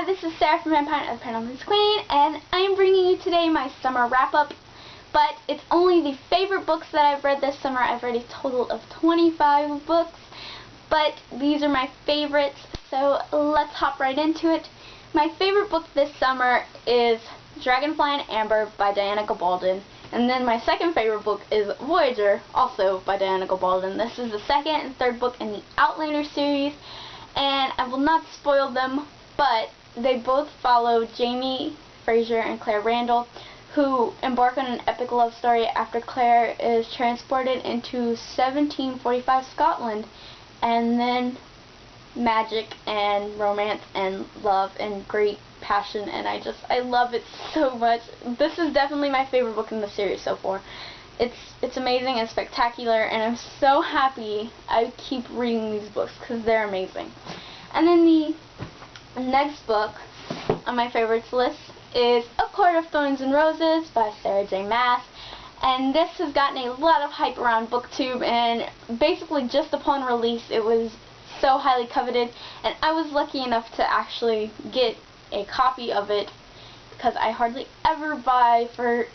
this is Sarah from Empire of the Penultimate Queen, and I'm bringing you today my summer wrap-up, but it's only the favorite books that I've read this summer. I've read a total of 25 books, but these are my favorites, so let's hop right into it. My favorite book this summer is Dragonfly and Amber by Diana Gabaldon, and then my second favorite book is Voyager, also by Diana Gabaldon. This is the second and third book in the Outlander series, and I will not spoil them, but they both follow Jamie Fraser and Claire Randall, who embark on an epic love story after Claire is transported into 1745 Scotland, and then magic and romance and love and great passion, and I love it so much. This is definitely my favorite book in the series so far. It's amazing and spectacular, and I'm so happy I keep reading these books because they're amazing. And then the next book on my favorites list is A Court of Thorns and Roses by Sarah J. Maas. And this has gotten a lot of hype around BookTube, and basically just upon release it was so highly coveted, and I was lucky enough to actually get a copy of it because I hardly ever buy for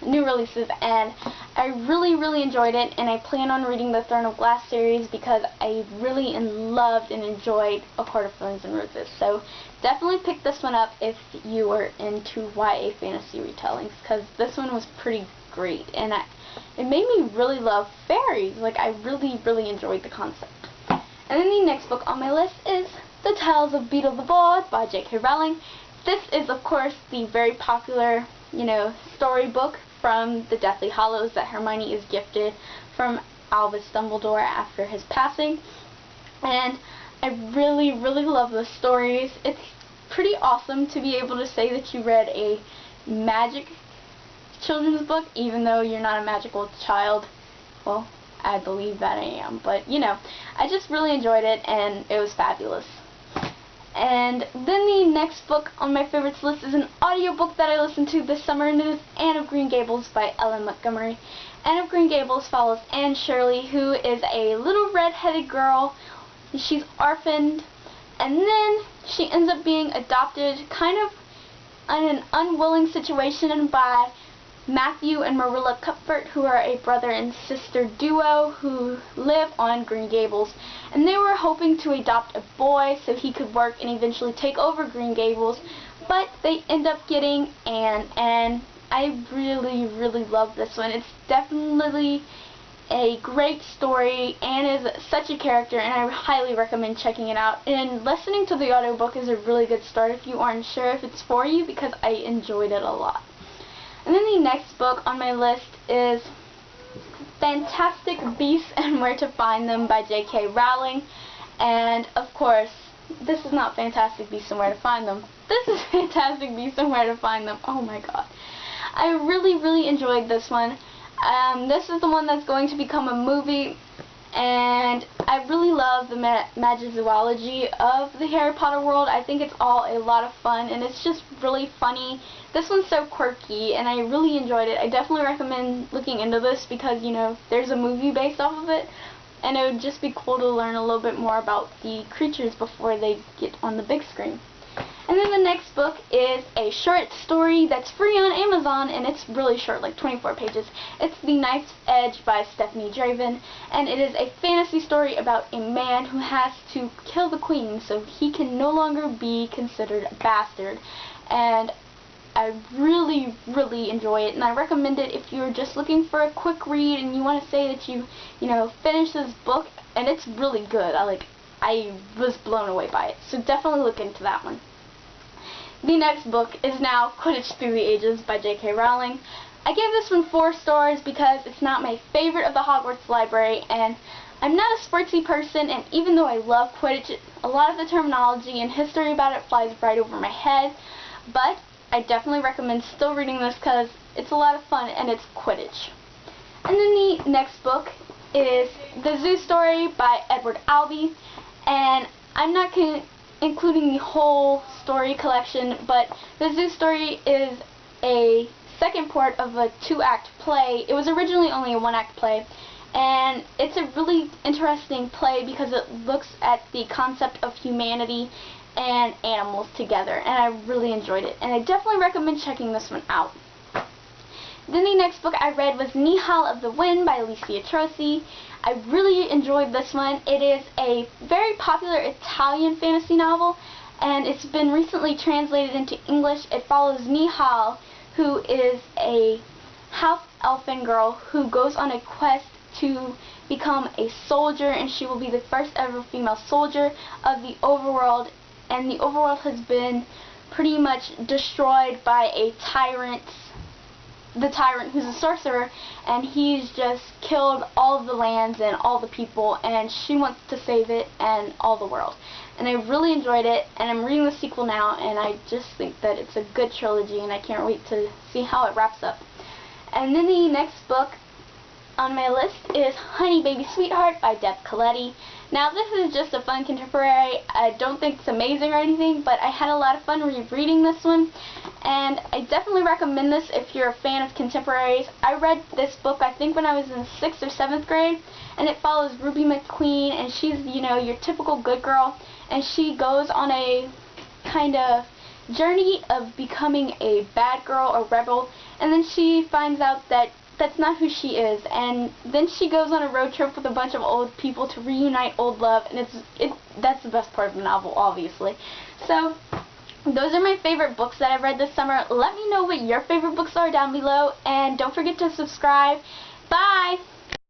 new releases, and I really enjoyed it, and I plan on reading the Throne of Glass series because I really loved and enjoyed A Court of Thorns and Roses. So definitely pick this one up if you are into YA fantasy retellings, because this one was pretty great, and it made me really love fairies. Like, I really enjoyed the concept. And then the next book on my list is The Tales of Beedle the Bard by J.K. Rowling. This is, of course, the very popular, storybook from the Deathly Hallows that Hermione is gifted from Albus Dumbledore after his passing. And I really love the stories. It's pretty awesome to be able to say that you read a magic children's book, even though you're not a magical child. Well, I believe that I am, but I just really enjoyed it, and it was fabulous. And then the next book on my favorites list is an audiobook that I listened to this summer, and it is Anne of Green Gables by Ellen Montgomery. Anne of Green Gables follows Anne Shirley, who is a little red-headed girl. She's orphaned, and then she ends up being adopted kind of in an unwilling situation by Matthew and Marilla Cuthbert, who are a brother and sister duo who live on Green Gables, and they were hoping to adopt a boy so he could work and eventually take over Green Gables, but they end up getting Anne, and I really love this one. It's definitely a great story. Anne is such a character, and I highly recommend checking it out, and listening to the audiobook is a really good start if you aren't sure if it's for you, because I enjoyed it a lot. And then the next book on my list is Fantastic Beasts and Where to Find Them by J.K. Rowling. And, of course, this is not Fantastic Beasts and Where to Find Them. This is Fantastic Beasts and Where to Find Them. Oh my god. I really enjoyed this one. This is the one that's going to become a movie, and I really love the magizoology of the Harry Potter world. I think it's all a lot of fun, and it's just really funny. This one's so quirky, and I really enjoyed it. I definitely recommend looking into this because, there's a movie based off of it, and it would just be cool to learn a little bit more about the creatures before they get on the big screen. And then the next book is a short story that's free on Amazon, and it's really short, like 24 pages. It's The Knife's Edge by Stephanie Draven, and it is a fantasy story about a man who has to kill the queen so he can no longer be considered a bastard. And I really enjoy it, and I recommend it if you're just looking for a quick read and you want to say that you finished this book, and it's really good. I was blown away by it, so definitely look into that one. The next book is now Quidditch Through the Ages by J.K. Rowling. I gave this one 4 stars because it's not my favorite of the Hogwarts library, and I'm not a sportsy person, and even though I love Quidditch, a lot of the terminology and history about it flies right over my head, but I definitely recommend still reading this because it's a lot of fun and it's Quidditch. And then the next book is The Zoo Story by Edward Albee, and I'm not including the whole story collection, but The Zoo Story is a second part of a 2-act play. It was originally only a 1-act play, and it's a really interesting play because it looks at the concept of humanity and animals together, and I really enjoyed it, and I definitely recommend checking this one out. Then the next book I read was Nihal of the Wind by Alicia Troisi. I really enjoyed this one. It is a very popular Italian fantasy novel, and it's been recently translated into English. It follows Nihal, who is a half-elfin girl who goes on a quest to become a soldier, and she will be the first ever female soldier of the overworld, and the overworld has been pretty much destroyed by the tyrant who's a sorcerer, and he's just killed all of the lands and all the people, and she wants to save it and all the world. And I really enjoyed it, and I'm reading the sequel now, and I just think that it's a good trilogy, and I can't wait to see how it wraps up. And then the next book on my list is Honey Baby Sweetheart by Deb Caletti. Now this is just a fun contemporary. I don't think it's amazing or anything, but I had a lot of fun rereading this one, and I definitely recommend this if you're a fan of contemporaries. I read this book I think when I was in 6th or 7th grade, and it follows Ruby McQueen, and she's, you know, your typical good girl, and she goes on a kind of journey of becoming a bad girl or rebel, and then she finds out that that's not who she is, and then she goes on a road trip with a bunch of old people to reunite old love, and that's the best part of the novel, obviously. So those are my favorite books that I've read this summer. Let me know what your favorite books are down below, and don't forget to subscribe. Bye!